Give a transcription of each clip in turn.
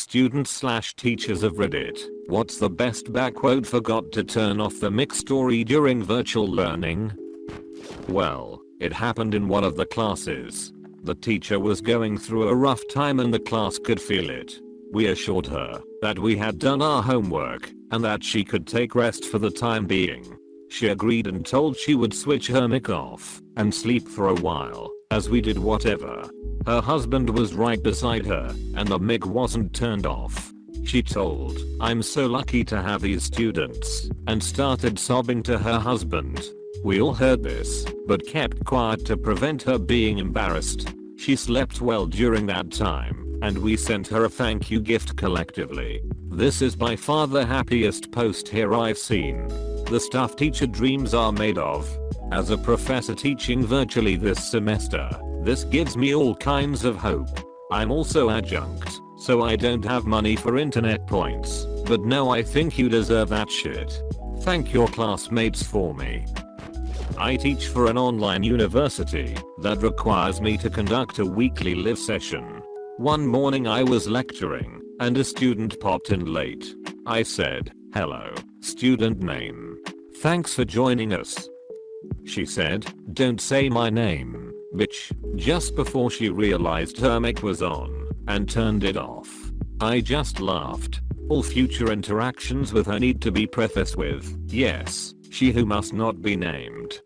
students slash teachers of Reddit, what's the best backquote forgot to turn off the mic story during virtual learning? Well, it happened in one of the classes. The teacher was going through a rough time and the class could feel it. We assured her that we had done our homework and that she could take rest for the time being. She agreed and told she would switch her mic off and sleep for a while as we did whatever. Her husband was right beside her and the mic wasn't turned off. She told, "I'm so lucky to have these students," and started sobbing to her husband. We all heard this, but kept quiet to prevent her being embarrassed. She slept well during that time, and we sent her a thank you gift collectively. This is by far the happiest post here I've seen. The stuff teacher dreams are made of. As a professor teaching virtually this semester, this gives me all kinds of hope. I'm also adjunct, so I don't have money for internet points, but no, I think you deserve that shit. Thank your classmates for me. I teach for an online university that requires me to conduct a weekly live session. One morning I was lecturing and a student popped in late. I said, "Hello, student name. Thanks for joining us." She said, "Don't say my name, bitch," just before she realized her mic was on and turned it off. I just laughed. All future interactions with her need to be prefaced with, "Yes, she who must not be named."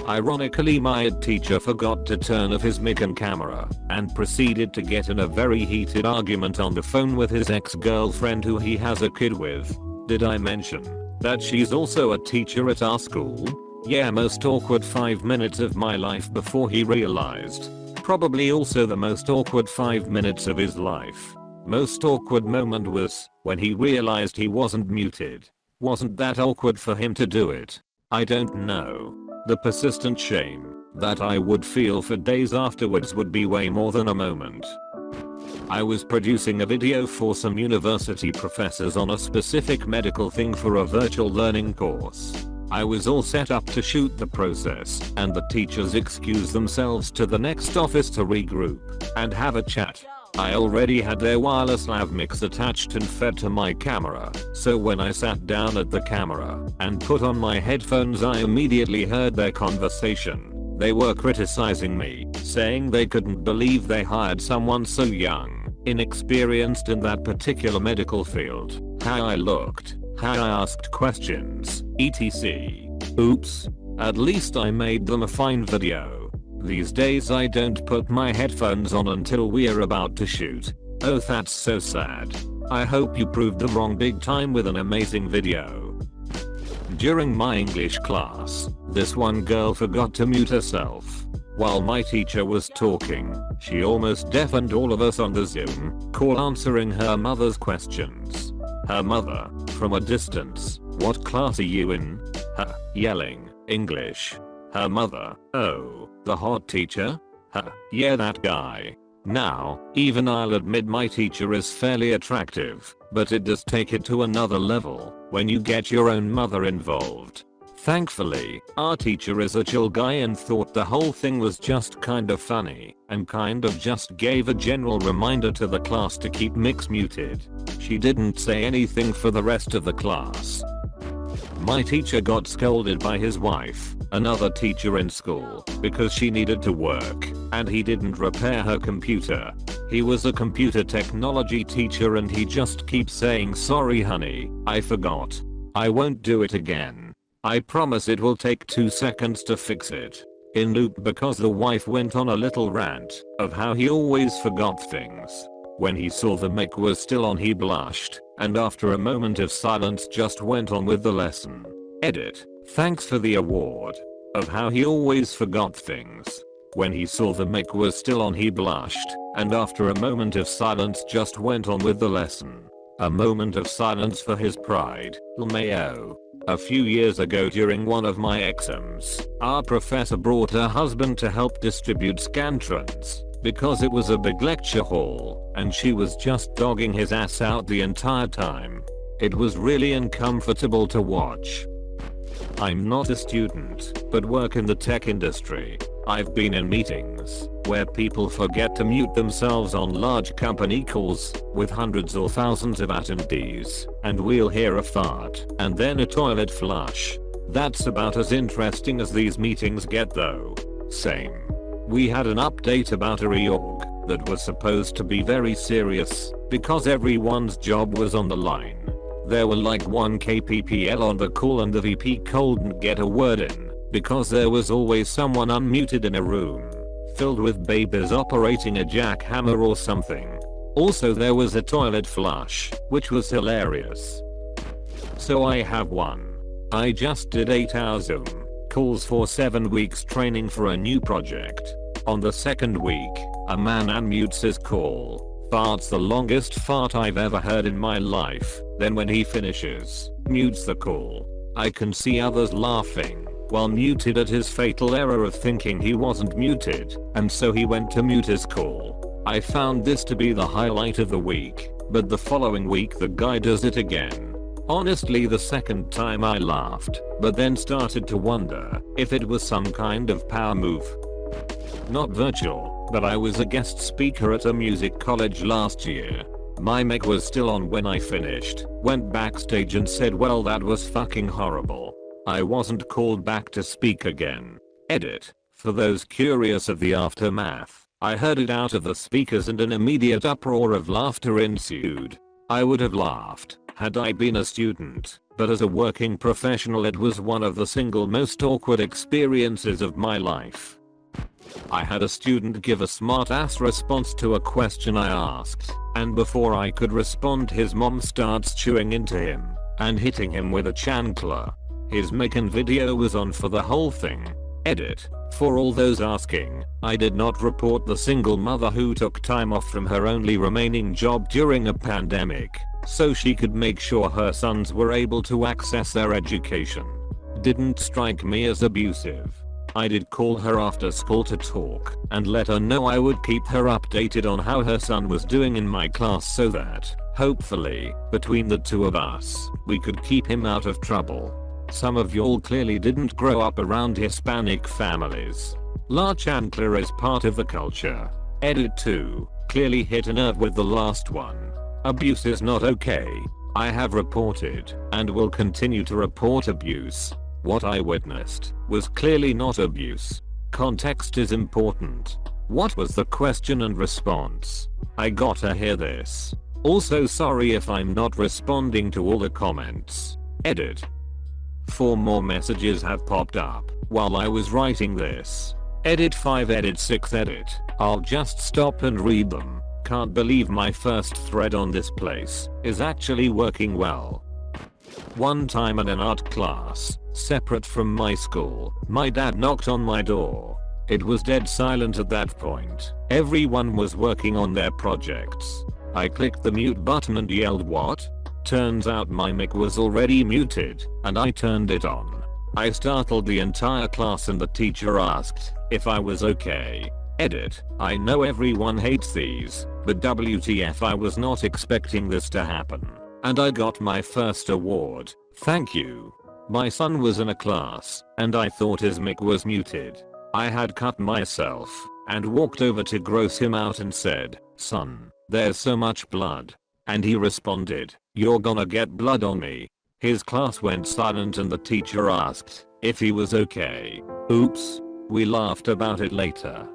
Ironically, my ed teacher forgot to turn off his mic and camera and proceeded to get in a very heated argument on the phone with his ex-girlfriend who he has a kid with. Did I mention that she's also a teacher at our school? Yeah, most awkward 5 minutes of my life before he realized. Probably also the most awkward 5 minutes of his life. Most awkward moment was when he realized he wasn't muted. Wasn't that awkward for him to do it? I don't know. The persistent shame that I would feel for days afterwards would be way more than a moment. I was producing a video for some university professors on a specific medical thing for a virtual learning course. I was all set up to shoot the process and the teachers excused themselves to the next office to regroup and have a chat. I already had their wireless lav mics attached and fed to my camera, so when I sat down at the camera and put on my headphones I immediately heard their conversation. They were criticizing me, saying they couldn't believe they hired someone so young, inexperienced in that particular medical field, how I looked, how I asked questions, etc. Oops. At least I made them a fine video. These days I don't put my headphones on until we're about to shoot. Oh, that's so sad. I hope you proved them wrong big time with an amazing video. During my English class, this one girl forgot to mute herself. While my teacher was talking, she almost deafened all of us on the Zoom call answering her mother's questions. Her mother, from a distance, "What class are you in?" Her, yelling, "English." Her mother, "Oh, the hot teacher?" Her, "Yeah, that guy." Now, even I'll admit my teacher is fairly attractive, but it does take it to another level when you get your own mother involved. Thankfully, our teacher is a chill guy and thought the whole thing was just kind of funny and kind of just gave a general reminder to the class to keep mics muted. She didn't say anything for the rest of the class. My teacher got scolded by his wife, another teacher in school, because she needed to work and he didn't repair her computer. He was a computer technology teacher and he just keeps saying, "Sorry honey, I forgot. I won't do it again. I promise it will take 2 seconds to fix it." In loop because the wife went on a little rant of how he always forgot things. When he saw the mic was still on he blushed, and after a moment of silence just went on with the lesson. Edit. Thanks for the award. Of how he always forgot things. When he saw the mic was still on he blushed, and after a moment of silence just went on with the lesson. A moment of silence for his pride, LMAO. A few years ago during one of my exams, our professor brought her husband to help distribute scantrons. Because it was a big lecture hall, and she was just dogging his ass out the entire time. It was really uncomfortable to watch. I'm not a student, but work in the tech industry. I've been in meetings where people forget to mute themselves on large company calls with hundreds or thousands of attendees, and we'll hear a fart and then a toilet flush. That's about as interesting as these meetings get though. Same. We had an update about a reorg that was supposed to be very serious because everyone's job was on the line. There were like 1 KPPL on the call and the VP couldn't get a word in because there was always someone unmuted in a room filled with babies operating a jackhammer or something. Also there was a toilet flush, which was hilarious. So I have one. I just did 8-hour Zoom calls for 7 weeks training for a new project. On the second week, a man unmutes his call, farts the longest fart I've ever heard in my life, then when he finishes, mutes the call. I can see others laughing while muted at his fatal error of thinking he wasn't muted, and so he went to mute his call. I found this to be the highlight of the week, but the following week the guy does it again. Honestly, the second time I laughed, but then started to wonder if it was some kind of power move. Not virtual, but I was a guest speaker at a music college last year. My mic was still on when I finished, went backstage and said, well, that was fucking horrible. I wasn't called back to speak again. Edit. For those curious of the aftermath, I heard it out of the speakers and an immediate uproar of laughter ensued. I would have laughed had I been a student, but as a working professional it was one of the single most awkward experiences of my life. I had a student give a smart ass response to a question I asked, and before I could respond his mom starts chewing into him and hitting him with a chancla. His mic and video was on for the whole thing. Edit. For all those asking, I did not report the single mother who took time off from her only remaining job during a pandemic so she could make sure her sons were able to access their education. Didn't strike me as abusive. I did call her after school to talk and let her know I would keep her updated on how her son was doing in my class so that, hopefully, between the two of us, we could keep him out of trouble. Some of y'all clearly didn't grow up around Hispanic families. La chancla is part of the culture. Edit 2. Clearly hit a nerve with the last one. Abuse is not okay. I have reported and will continue to report abuse. What I witnessed was clearly not abuse. Context is important. What was the question and response? I gotta hear this. Also, sorry if I'm not responding to all the comments. Edit. 4 more messages have popped up while I was writing this. Edit 5, edit 6, edit. I'll just stop and read them. Can't believe my first thread on this place is actually working well. One time in an art class, separate from my school, my dad knocked on my door. It was dead silent at that point. Everyone was working on their projects. I clicked the mute button and yelled, "What?" Turns out my mic was already muted, and I turned it on. I startled the entire class and the teacher asked if I was okay. Edit. I know everyone hates these, but WTF, I was not expecting this to happen. And I got my first award. Thank you. My son was in a class, and I thought his mic was muted. I had cut myself, and walked over to gross him out and said, "Son, there's so much blood." And he responded, "You're gonna get blood on me." His class went silent and the teacher asked if he was okay. Oops. We laughed about it later.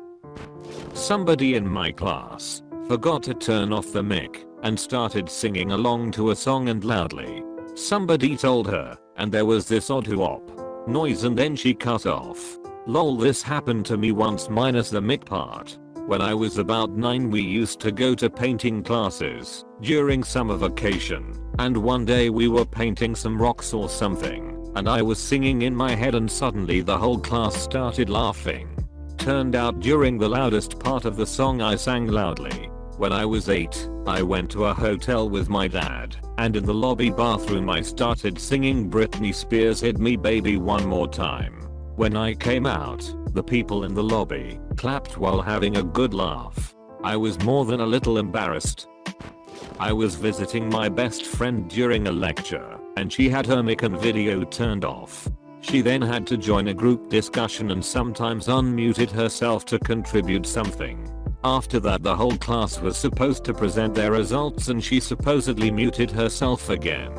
Somebody in my class forgot to turn off the mic and started singing along to a song and loudly. Somebody told her, and there was this odd whoop noise and then she cut off. Lol, this happened to me once minus the mic part. When I was about 9 we used to go to painting classes during summer vacation, and one day we were painting some rocks or something, and I was singing in my head and suddenly the whole class started laughing. Turned out during the loudest part of the song I sang loudly. When I was 8, I went to a hotel with my dad, and in the lobby bathroom I started singing Britney Spears' "Hit Me Baby One More Time." When I came out, the people in the lobby clapped while having a good laugh. I was more than a little embarrassed. I was visiting my best friend during a lecture, and she had her mic and video turned off. She then had to join a group discussion and sometimes unmuted herself to contribute something. After that the whole class was supposed to present their results and she supposedly muted herself again.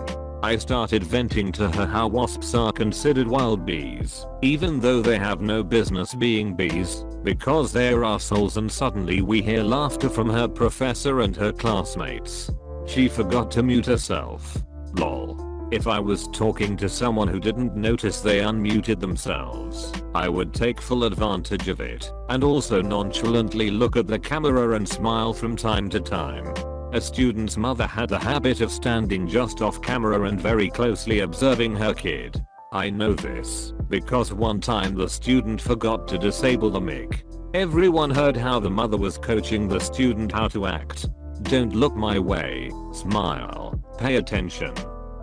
I started venting to her how wasps are considered wild bees, even though they have no business being bees, because they're assholes, and suddenly we hear laughter from her professor and her classmates. She forgot to mute herself. Lol. If I was talking to someone who didn't notice they unmuted themselves, I would take full advantage of it, and also nonchalantly look at the camera and smile from time to time. A student's mother had the habit of standing just off camera and very closely observing her kid. I know this because one time the student forgot to disable the mic. Everyone heard how the mother was coaching the student how to act. Don't look my way, smile, pay attention.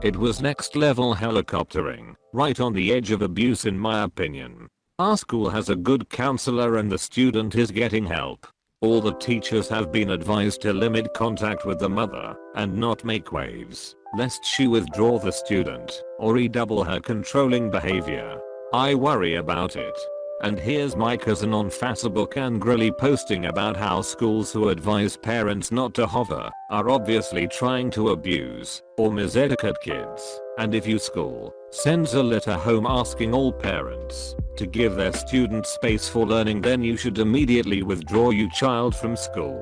It was next level helicoptering, right on the edge of abuse in my opinion. Our school has a good counselor and the student is getting help. All the teachers have been advised to limit contact with the mother and not make waves, lest she withdraw the student or redouble her controlling behavior. I worry about it. And here's my cousin on Facebook angrily posting about how schools who advise parents not to hover are obviously trying to abuse or miseducate kids, and if your school sends a letter home asking all parents to give their students space for learning, then you should immediately withdraw your child from school.